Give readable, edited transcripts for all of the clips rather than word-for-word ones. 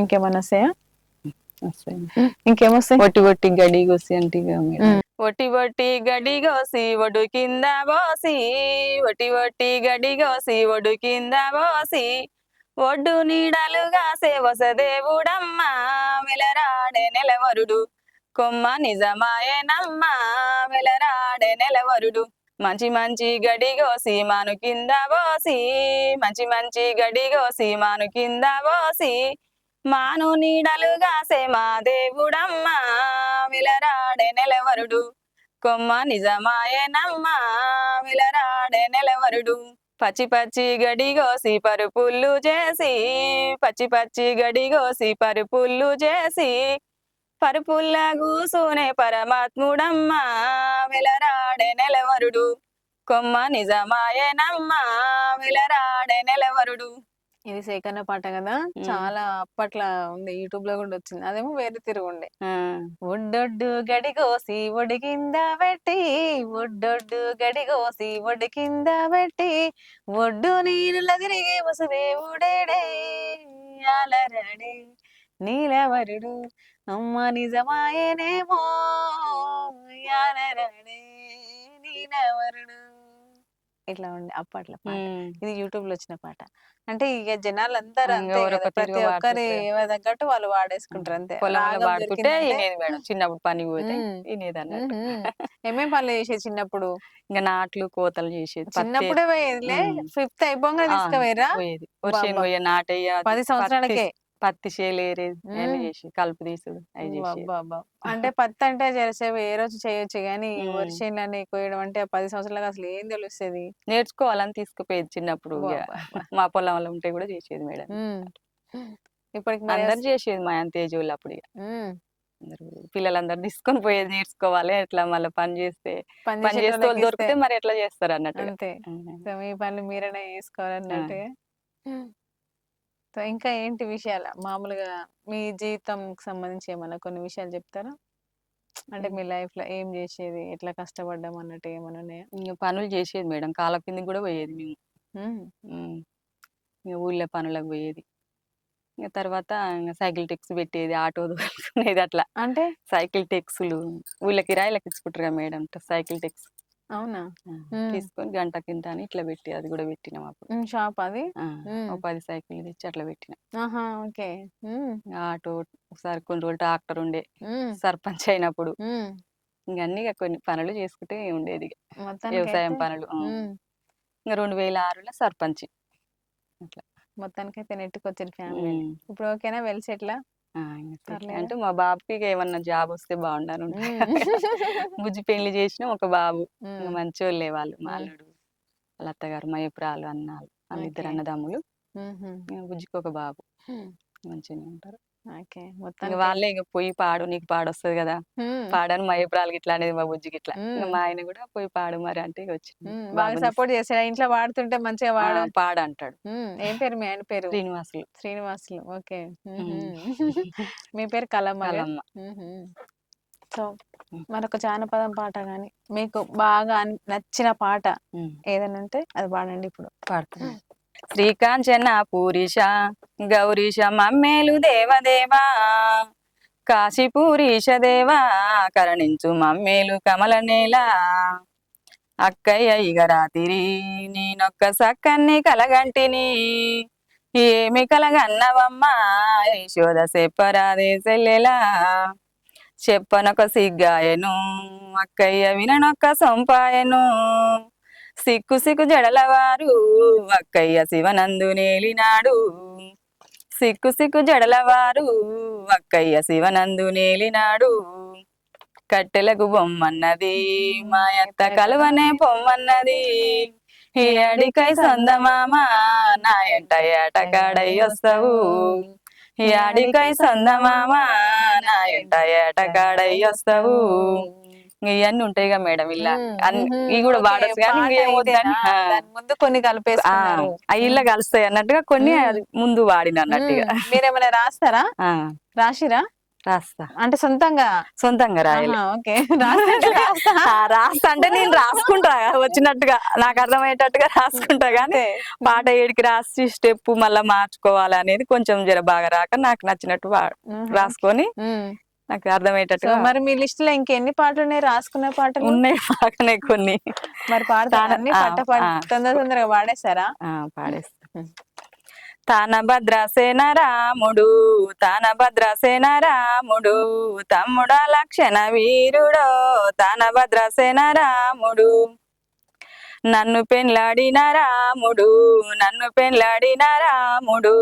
ఇంకేమన్నా వస్తాయా? వస్తాయి. ఇంకేమొస్తాయి? ఒట్టి ఒట్టి గడి గోసి అంటే ఇక మేడం ఒట్టి ఒట్టి గడి గోసి ఒడ్డు కింద పోసి, ఒట్టి ఒట్టి గడి గోసి ఒడ్డు కింద పోసి, ఒడ్డు నీడలుగా సేవసదేవుడమ్మా వెలరాడే నెలవరుడు, కొమ్మ నిజమాయనమ్మా వెలరాడే నెలవరుడు. మంచి మంచి గడి గోసి మాను కింద పోసి, మంచి మంచి గడి గోసి మాను కింద పోసి, మాను నీడలుగా మా దేవుడమ్మా విలరాడే నెలవరుడు, కొమ్మ నిజమాయనమ్మా విలరాడే నెలవరుడు. పచ్చి పచ్చి గడి గోసి పరుపుల్లు చేసి, పచ్చి పచ్చి గడి గోసి పరుపుల్లు చేసి, పరుపుల్ల కూసునే పరమాత్ముడమ్మా విలరాడే నెలవరుడు, కొమ్మ నిజమాయనమ్మా విలరాడే నెలవరుడు. ఇది సేకరణ పాట కదా, చాలా అప్పట్లో ఉంది, యూట్యూబ్ లో కూడా వచ్చింది. అదేమో వేరే తిరుగు ఉండే. ఒడ్డొడ్డు గడిగోసి ఒడి కింద పెట్టి, ఒడ్డొడ్డు గడిగోసి ఒడి కింద పెట్టి, ఒడ్డు నీళ్ళ తిరిగి వసుదేవుడేడే అలరడే నీలవరుడు, అమ్మ నిజమాయనేమో యాలరడే నీలవరుడు. ఇట్లా ఉండే అప్పట్లో పాట. ఇది యూట్యూబ్ లో వచ్చిన పాట. అంటే ఇక జనాలు అందరూ అంతే కదా, ప్రతి ఒక్కరి ఎవరి తగ్గట్టు వాళ్ళు వాడేసుకుంటారు అంతే. పొలంలో వాడుకుంటే ఇనేది మేడం, చిన్నప్పుడు పని పోతే ఇనేది అన్నట్టు. ఏమేం పనులు చేసేది చిన్నప్పుడు? ఇంకా నాట్లు కోతలు చేసేది. చిన్నప్పుడే పోయేదిలే, 5th అయిపోగా తీసుకుపోయారా? పోయేది వర్షం పోయే నాటయ్య 10 సంవత్సరాలకే పత్తి చేలేరేది అన్ని చేసి కలుపు తీసుడు అవి చేసి. అంటే పత్తి అంటే జరసేపు ఏ రోజు చేయొచ్చు, కానీ వర్షాలని కోయడం అంటే 10 సంవత్సరాలకు అసలు ఏం తెలుస్తుంది. నేర్చుకోవాలని తీసుకుపోయేది చిన్నప్పుడు. మా పొలంలో ఉంటే కూడా చేసేది మేడం. ఇప్పటికి అందరు చేసేది మా అంతేజోళ్ళు అప్పుడు. పిల్లలందరూ తీసుకొని పోయేది నేర్చుకోవాలి ఎట్లా, మళ్ళీ పని చేస్తే దొరికితే మరి ఎట్లా చేస్తారు అన్నట్టు. అంతే, మీ పనులు మీరైనా చేసుకోవాలన్నట్టుగా. ఇంకా ఏంటి విషయాలు మామూలుగా మీ జీవితంకి సంబంధించి ఏమన్నా కొన్ని విషయాలు చెప్తారా? అంటే మీ లైఫ్ లో ఏం చేసేది, ఎట్లా కష్టపడ్డాం అన్నట్టు ఏమన్నా ఉన్నాయా? ఇంకా పనులు చేసేది మేడం, కాళ్ళ కింద కూడా పోయేది మేము. ఇంకా ఊళ్ళో పనులకు పోయేది. ఇంకా తర్వాత ఇంకా సైకిల్ టెక్స్ పెట్టేది, ఆటో దొరుకునేది అట్లా. అంటే సైకిల్ టెక్స్లు ఊళ్ళో కిరాయిలకు ఇచ్చుకుంటారు కదా మేడం, సైకిల్ టెక్స్. అవునా? తీసుకొని గంట కింద అని ఇట్లా పెట్టి అది కూడా పెట్టినాం అప్పుడు. షాప్ అది 10 సైకిల్ తెచ్చి అట్లా పెట్టినాం. ఓకే. ఆటో, ఒకసారి కొన్ని రోజులు ట్రాక్టర్ ఉండే సర్పంచ్ అయినప్పుడు. ఇంకన్నీ కొన్ని పనులు చేసుకుంటే ఉండేది, వ్యవసాయం పనులు. ఇంకా 2006లో సర్పంచ్ అట్లా. మొత్తానికైతే నెట్టుకొచ్చారు ఫ్యామిలీ. ఇప్పుడు ఓకేనా, వెల్ సెటిల్? అంటే మా బాబుకి ఏమన్నా జాబ్ వస్తే బాగుండాను. బుజ్జి పెళ్లి చేసిన ఒక బాబు, మంచి వాళ్ళే వాళ్ళు, మా అల్లుడు వాళ్ళ అత్తగారు మయపురాలు అన్నాళ్ళు, వాళ్ళిద్దరు అన్నదమ్ములు. బుజ్జికి ఒక బాబు, మంచిగానే ఉంటారు. వాళ్ళే ఇక పోయి పాడు, నీకు పాడు వస్తుంది కదా పాడని మయపురాలు ఇట్లా అనేది మా బుజ్జికి ఇట్లా. మా ఆయన కూడా పోయి పాడు మరి అంటే వచ్చింది. బాగా సపోర్ట్ చేస్తాడు ఇంట్లో, వాడుతుంటే మంచిగా పాడు అంటాడు. ఏం పేరు మీ ఆయన పేరు? శ్రీనివాసులు. శ్రీనివాసులు, ఓకే. మీ పేరు కలమ్మ. సో మరొక జానపదం పాట గాని మీకు బాగా నచ్చిన పాట ఏదైనా ఉంటే అది పాడండి ఇప్పుడు. పాడుతుంది. శ్రీకాంచన పూరీష గౌరీష మమ్మేలు దేవదేవా, కాశీపూరీష దేవా కరణించు మమ్మేలు కమల నేల, అక్కయ్య ఇగరాతిరి నేనొక్క సక్కన్ని కలగంటిని, ఏమి కలగన్నవమ్మా యశోద చెప్పరాదే సెల్లెలా, చెప్పనొక సిగ్గాయను అక్కయ్య విననొక్క సొంపాయను, సిక్కు సిక్కు జడలవారు అక్కయ్య శివనందు నేలినాడు, సిక్కు సిక్కు జడలవారు అక్కయ్య శివనందు నేలినాడు, కట్టెలకు బొమ్మన్నది మాయత్త కలువనే పొమ్మన్నది, ఈ అడికై సొందమామ నా ఎంట ఏటకాడయ్యొస్తావు, ఈ అడికై సొందమామ నా ఎంట ఏటకాడయ్యొస్తావు. ఇవన్నీ ఉంటాయిగా మేడం, ఇలా ఇవి కూడా వాడచ్చు కానీ ముందు కొన్ని కలిపేస్తున్నారు, అవి ఇలా కలుస్తాయి అన్నట్టుగా కొన్ని ముందు వాడిన అన్నట్టుగా. మీరేమైనా రాస్తారా? రాసిరా? రాస్తా. అంటే సొంతంగా? సొంతంగా రాయాలి. ఓకే. రాస్తా రాస్తా అంటే నేను రాసుకుంటా వచ్చినట్టుగా, నాకు అర్థమయ్యేటట్టుగా రాసుకుంటా గానీ పాట ఏడికి రాసి స్టెప్ మళ్ళా మార్చుకోవాలి అనేది కొంచెం జర బాగా రాక నాకు నచ్చినట్టు రాసుకొని నాకు అర్థమయ్యేటట్టుగా. మరి మీ లిస్ట్ లో ఇంకెన్ని పాటలు ఉన్నాయి రాసుకున్న పాటలు? ఉన్నాయి బాగానే కొన్ని. మరి పాడతారా? తొందరగా పాడేస్తారా? పాడేస్తా. తాన భద్రసేన రాముడు, తాన భద్రసేన రాముడు, తమ్ముడా లక్షణ వీరుడో, తాన భద్రసేన రాముడు. నన్ను పెండ్లాడిన రాముడు, నన్ను పెండ్లాడిన రాముడు,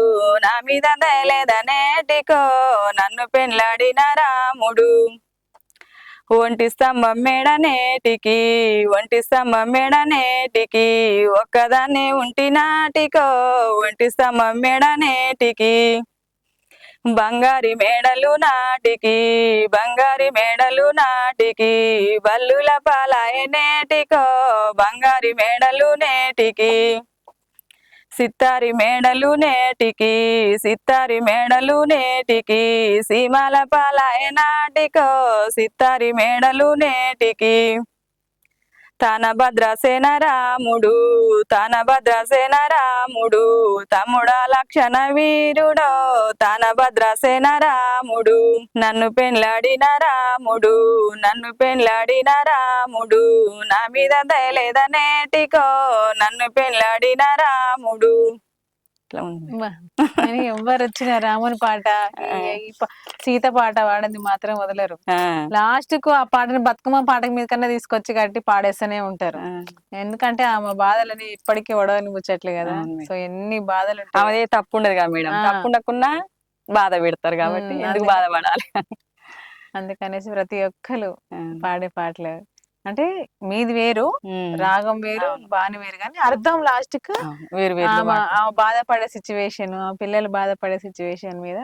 నా మీద దయలేదనేటికో, నన్ను పెండ్లాడిన రాముడు. ఒంటి స్తంభం మేడనేటికి, ఒంటి స్తంభం మేడనేటికి, ఒక్కదాన్ని ఉంటి నాటికో, ఒంటి స్తంభం మేడనేటికి. బంగారి మేడలు నాటికి, బంగారి మేడలు నాటికి, బల్లుల పాలాయనేటికో, బంగారి మేడలు నేటికి. సిత్తారి మేడలు నేటికి, సిత్తారి మేడలు నేటికి, సీమాల పాలాయ నాటికో, సిత్తారి మేడలు నేటికి. తాన భద్రసేన రాముడు, తాన భద్రసేన రాముడు, తమ్ముడా లక్షణ వీరుడో, తాన భద్రసేన రాముడు. నన్ను పెండ్లాడిన రాముడు, నన్ను పెండ్లాడిన రాముడు, నా మీద దయలేదనేటికో, నన్ను పెండ్లాడిన రాముడు. ఎవరు వచ్చిన రాముని పాట, సీత పాట పాడింది మాత్రం వదలరు. లాస్ట్ కు ఆ పాటని బతుకమ్మ పాట మీద కన్నా తీసుకొచ్చి కట్టి పాడేస్తూనే ఉంటారు. ఎందుకంటే ఆమె బాధలని ఇప్పటికీ ఒడవని ముచ్చట్లే కదా. సో ఎన్ని బాధలు అదే తప్పు ఉండదు కదా మేడం, తప్పు ఉండకున్నా బాధ పెడతారు కాబట్టి ఎందుకు బాధపడాలి. అందుకనేసి ప్రతి ఒక్కరు పాడే పాటలు అంటే మీది వేరు, రాగం వేరు, బాని వేరు, కానీ అర్థం లాస్ట్ కు బాధపడే సిచ్యువేషన్, పిల్లలు బాధపడే సిచ్యువేషన్ మీద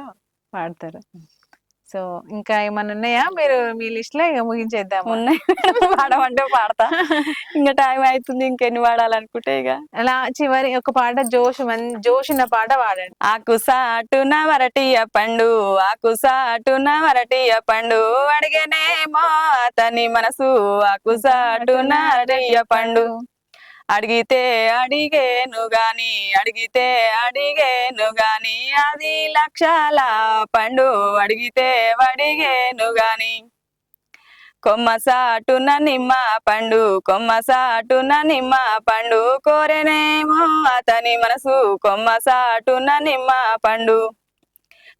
పాడతారు. సో ఇంకా ఏమన్నా ఉన్నాయా మీరు మీ లిస్ట్ లో? ఇక ముగించేద్దాం. ఉన్నాయి, పాడమంటే పాడతా, ఇంకా టైం అవుతుంది, ఇంకెన్ని పాడాలనుకుంటే ఇక అలా చివరి ఒక పాట జోషున్న పాట పాడండి. ఆకు సాటున వరటియ పండు, ఆకు సాటున వరటియ పండు, అడిగేనేమో అతని మనసు, ఆకు సాటున వరటియ పండు. అడిగితే అడిగేను గాని, అడిగితే అడిగేను గాని, అది లక్షల పండు, అడిగితే అడిగేను గాని. కొమ్మ సాటున నిమ్మ పండు, కొమ్మ సాటున నిమ్మ పండు, కోరేనేమో అతని మనసు, కొమ్మ సాటున నిమ్మ పండు.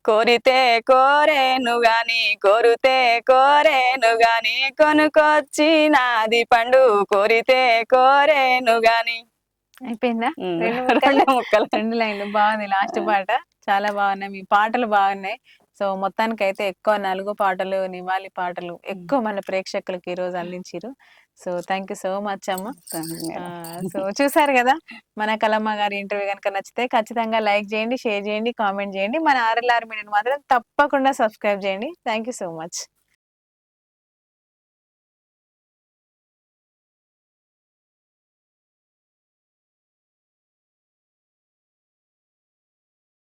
కోరితే కోరేను గాని, కోరితే కోరేను గాని, కొనుకొచ్చి నాది పండు, కోరితే కోరేను గాని. అయిపోయిందా? రెండు లైన్లు బాగుంది. లాస్ట్ పాట చాలా బాగున్నాయి, మీ పాటలు బాగున్నాయి. సో మొత్తానికి అయితే ఎక్కువ 4 పాటలు, నివాళి పాటలు ఎక్కువ మన ప్రేక్షకులకు ఈ రోజు అందించారు. So thank you so much అమ్మ. సో చూసారు కదా, మన కలమ్మ గారి ఇంటర్వ్యూ కనుక నచ్చితే ఖచ్చితంగా లైక్ చేయండి, షేర్ చేయండి, కామెంట్ చేయండి. మన RLR మీడియాని మాత్రం తప్పకుండా సబ్స్క్రైబ్ చేయండి. Thank you so much.